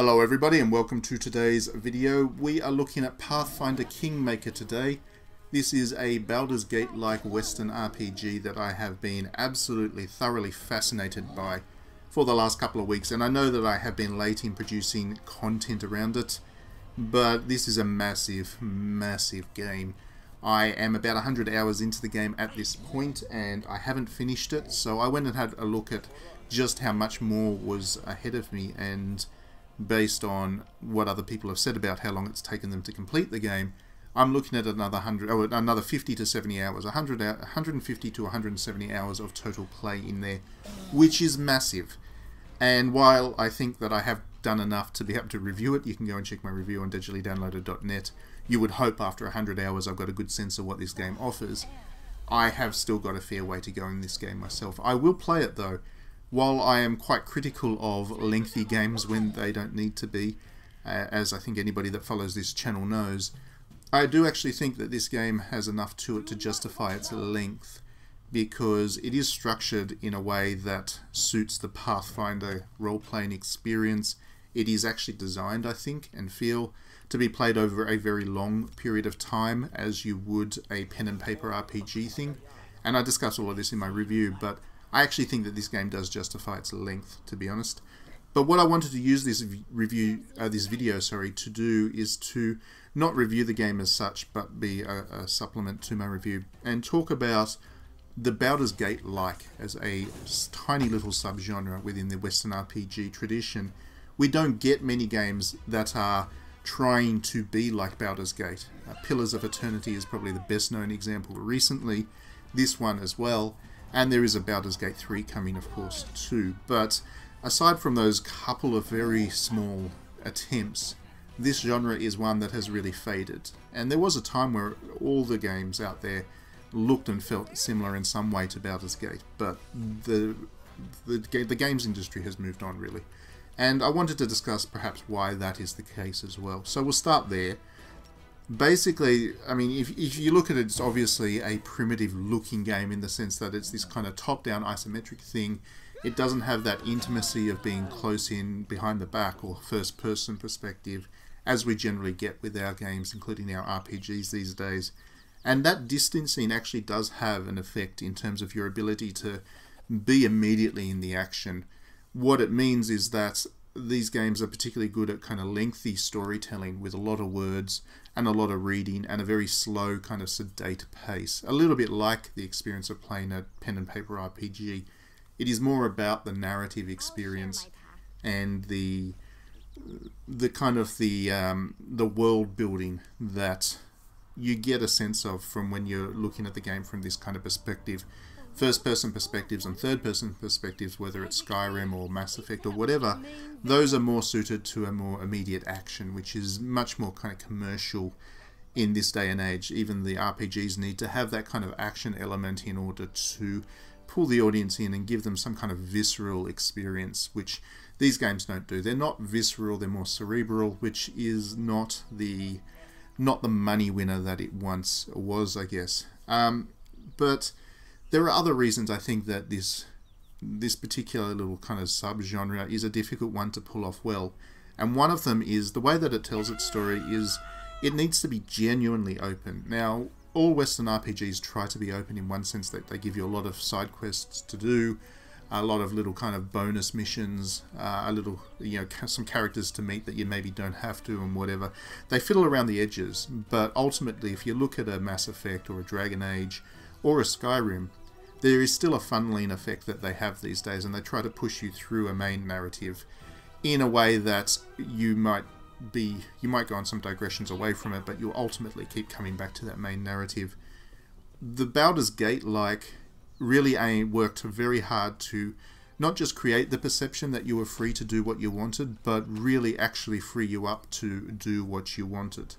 Hello everybody and welcome to today's video. We are looking at Pathfinder Kingmaker today. This is a Baldur's Gate-like Western RPG that I have been absolutely thoroughly fascinated by for the last couple of weeks, and I know that I have been late in producing content around it, but this is a massive game. I am about 100 hours into the game at this point and I haven't finished it, so I went and had a look at just how much more was ahead of me, and based on what other people have said about how long it's taken them to complete the game, I'm looking at another 50 to 70 hours, 150 to 170 hours of total play in there, which is massive. And while I think that I have done enough to be able to review it, you can go and check my review on digitallydownloaded.net. You would hope after 100 hours I've got a good sense of what this game offers. I have still got a fair way to go in this game myself. I will play it though. While I am quite critical of lengthy games when they don't need to be, as I think anybody that follows this channel knows, I do actually think that this game has enough to it to justify its length, because it is structured in a way that suits the Pathfinder role-playing experience. It is actually designed, I think, and feel to be played over a very long period of time, as you would a pen and paper RPG thing. And I discuss all of this in my review, but I actually think that this game does justify its length, to be honest. But what I wanted to use this video to do is to not review the game as such, but be a supplement to my review, and talk about the Baldur's Gate-like as a tiny little subgenre within the Western RPG tradition. We don't get many games that are trying to be like Baldur's Gate. Pillars of Eternity is probably the best known example recently, this one as well. And there is a Baldur's Gate 3 coming, of course, too. But aside from those couple of very small attempts, this genre is one that has really faded. And there was a time where all the games out there looked and felt similar in some way to Baldur's Gate. But the games industry has moved on, really. And I wanted to discuss perhaps why that is the case as well. So we'll start there. Basically, I mean, if you look at it, it's obviously a primitive looking game in the sense that it's this kind of top-down isometric thing. It doesn't have that intimacy of being close in behind the back or first-person perspective as we generally get with our games, including our RPGs these days. And that distancing actually does have an effect in terms of your ability to be immediately in the action. What it means is that these games are particularly good at kind of lengthy storytelling with a lot of words and a lot of reading and a very slow kind of sedate pace. A little bit like the experience of playing a pen and paper RPG. It is more about the narrative experience and the kind of the world building that you get a sense of from when you're looking at the game from this kind of perspective. First-person perspectives and third-person perspectives, whether it's Skyrim or Mass Effect or whatever, those are more suited to a more immediate action, which is much more kind of commercial in this day and age. Even the RPGs need to have that kind of action element in order to pull the audience in and give them some kind of visceral experience, which these games don't do. They're not visceral, they're more cerebral, which is not the money winner that it once was, I guess. But there are other reasons I think that this particular little kind of subgenre is a difficult one to pull off well. And one of them is the way that it tells its story is it needs to be genuinely open. Now, all Western RPGs try to be open in one sense that they give you a lot of side quests to do, a lot of little kind of bonus missions, a little, some characters to meet that you maybe don't have to and whatever. They fiddle around the edges, but ultimately if you look at a Mass Effect or a Dragon Age or a Skyrim, there is still a funneling effect that they have these days, and they try to push you through a main narrative in a way that you might go on some digressions away from it, but you'll ultimately keep coming back to that main narrative. The Baldur's Gate-like really worked very hard to not just create the perception that you were free to do what you wanted, but really actually free you up to do what you wanted.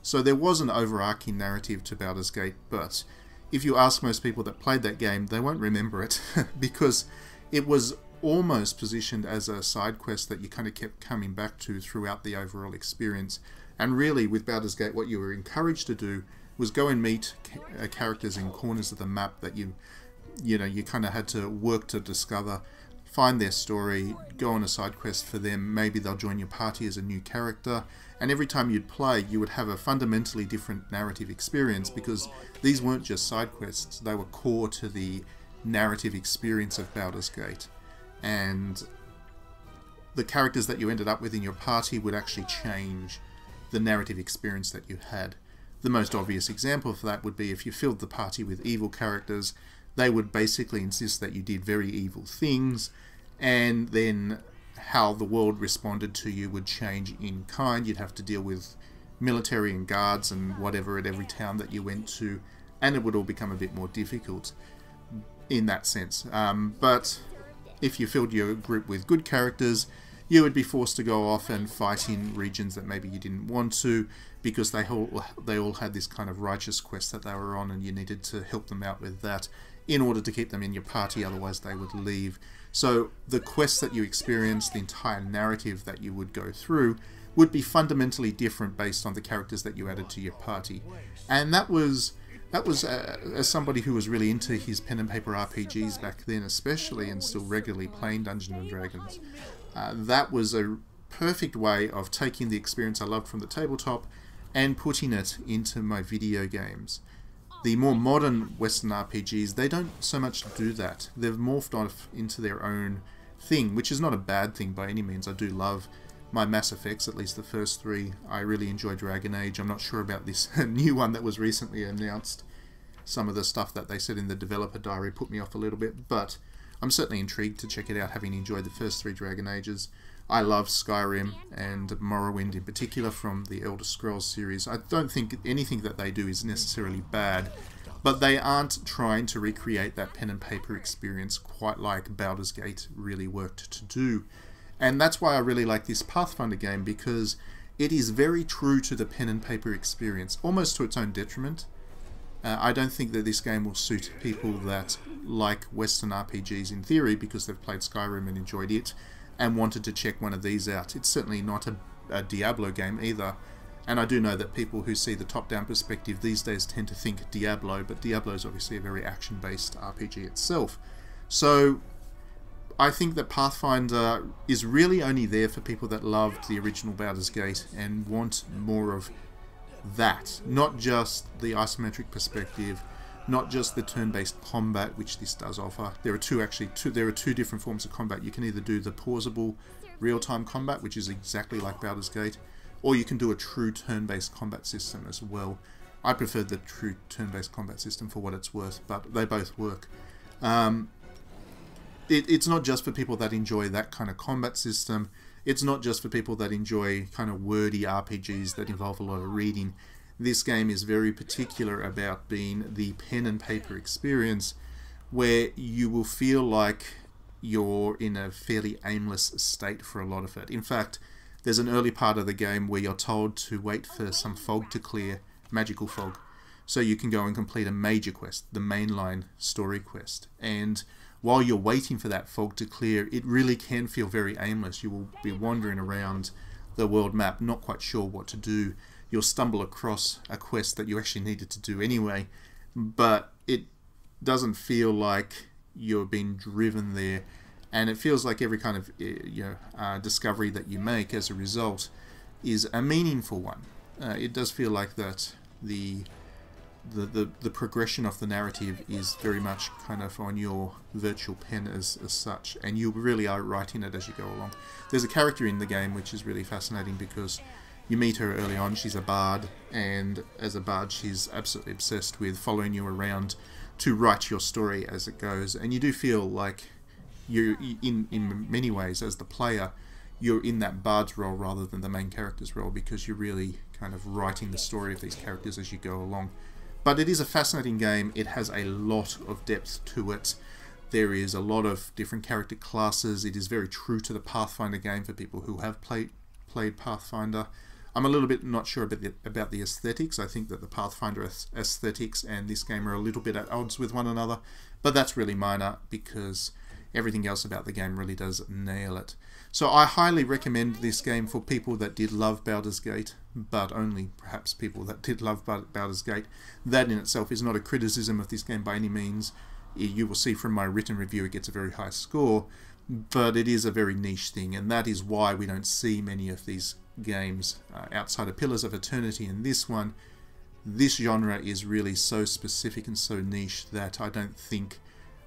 So there was an overarching narrative to Baldur's Gate, but if you ask most people that played that game, they won't remember it because it was almost positioned as a side quest that you kind of kept coming back to throughout the overall experience. And really, with Baldur's Gate, what you were encouraged to do was go and meet characters in corners of the map that you kind of had to work to discover, find their story, go on a side quest for them, maybe they'll join your party as a new character, and every time you'd play you would have a fundamentally different narrative experience, because these weren't just side quests, they were core to the narrative experience of Baldur's Gate. And the characters that you ended up with in your party would actually change the narrative experience that you had. The most obvious example for that would be if you filled the party with evil characters, they would basically insist that you did very evil things, and then how the world responded to you would change in kind. You'd have to deal with military and guards and whatever at every town that you went to, and it would all become a bit more difficult in that sense. But if you filled your group with good characters, you would be forced to go off and fight in regions that maybe you didn't want to, because they all had this kind of righteous quest that they were on, and you needed to help them out with that in order to keep them in your party, otherwise they would leave. So the quests that you experienced, the entire narrative that you would go through, would be fundamentally different based on the characters that you added to your party. And that was as somebody who was really into his pen and paper RPGs back then especially, and still regularly playing Dungeons and Dragons, that was a perfect way of taking the experience I loved from the tabletop and putting it into my video games. The more modern Western RPGs, they don't so much do that. They've morphed off into their own thing, which is not a bad thing by any means. I do love my Mass Effects, at least the first three. I really enjoy Dragon Age. I'm not sure about this new one that was recently announced. Some of the stuff that they said in the developer diary put me off a little bit, but I'm certainly intrigued to check it out, having enjoyed the first three Dragon Ages. I love Skyrim and Morrowind in particular from the Elder Scrolls series. I don't think anything that they do is necessarily bad, but they aren't trying to recreate that pen and paper experience quite like Baldur's Gate really worked to do. And that's why I really like this Pathfinder game, because it is very true to the pen and paper experience, almost to its own detriment. I don't think that this game will suit people that like Western RPGs in theory because they've played Skyrim and enjoyed it and wanted to check one of these out. It's certainly not a Diablo game either, and I do know that people who see the top-down perspective these days tend to think Diablo, but Diablo is obviously a very action-based RPG itself. So I think that Pathfinder is really only there for people that loved the original Baldur's Gate and want more of that, not just the isometric perspective, not just the turn-based combat, which this does offer. There are two different forms of combat. You can either do the pausable real-time combat, which is exactly like Baldur's Gate, or you can do a true turn-based combat system as well. I prefer the true turn-based combat system for what it's worth, but they both work. It's not just for people that enjoy that kind of combat system. It's not just for people that enjoy kind of wordy RPGs that involve a lot of reading. This game is very particular about being the pen and paper experience, where you will feel like you're in a fairly aimless state for a lot of it. In fact, there's an early part of the game where you're told to wait for some fog to clear, magical fog, so you can go and complete a major quest, the mainline story quest. And while you're waiting for that fog to clear, it really can feel very aimless. You will be wandering around the world map, not quite sure what to do. You'll stumble across a quest that you actually needed to do anyway, but it doesn't feel like you're being driven there, and it feels like every kind of discovery that you make as a result is a meaningful one. It does feel like that the progression of the narrative is very much kind of on your virtual pen as such, and you really are writing it as you go along. There's a character in the game which is really fascinating because you meet her early on. She's a bard, and as a bard she's absolutely obsessed with following you around to write your story as it goes, and you do feel like you're in many ways as the player you're in that bard's role rather than the main character's role, because you're really kind of writing the story of these characters as you go along. But it is a fascinating game. It has a lot of depth to it. There is a lot of different character classes. It is very true to the Pathfinder game for people who have played Pathfinder. I'm a little bit not sure about the aesthetics. I think that the Pathfinder aesthetics and this game are a little bit at odds with one another, but that's really minor because everything else about the game really does nail it. So I highly recommend this game for people that did love Baldur's Gate, but only perhaps people that did love Baldur's Gate. That in itself is not a criticism of this game by any means. You will see from my written review it gets a very high score, but it is a very niche thing, and that is why we don't see many of these games outside of Pillars of Eternity. And this genre is really so specific and so niche that I don't think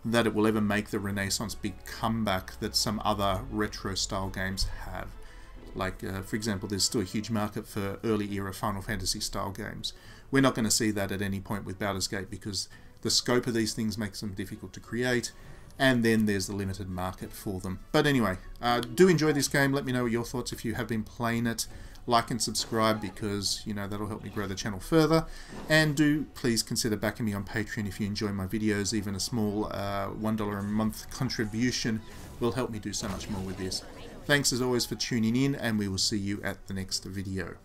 that it will ever make the Renaissance big comeback that some other retro style games have. Like, for example, there's still a huge market for early era Final Fantasy style games. We're not going to see that at any point with Baldur's Gate because the scope of these things makes them difficult to create, and then there's the limited market for them. But anyway, do enjoy this game. Let me know your thoughts if you have been playing it. Like and subscribe because, you know, that'll help me grow the channel further. And do please consider backing me on Patreon if you enjoy my videos. Even a small $1 a month contribution will help me do so much more with this. Thanks as always for tuning in, and we will see you at the next video.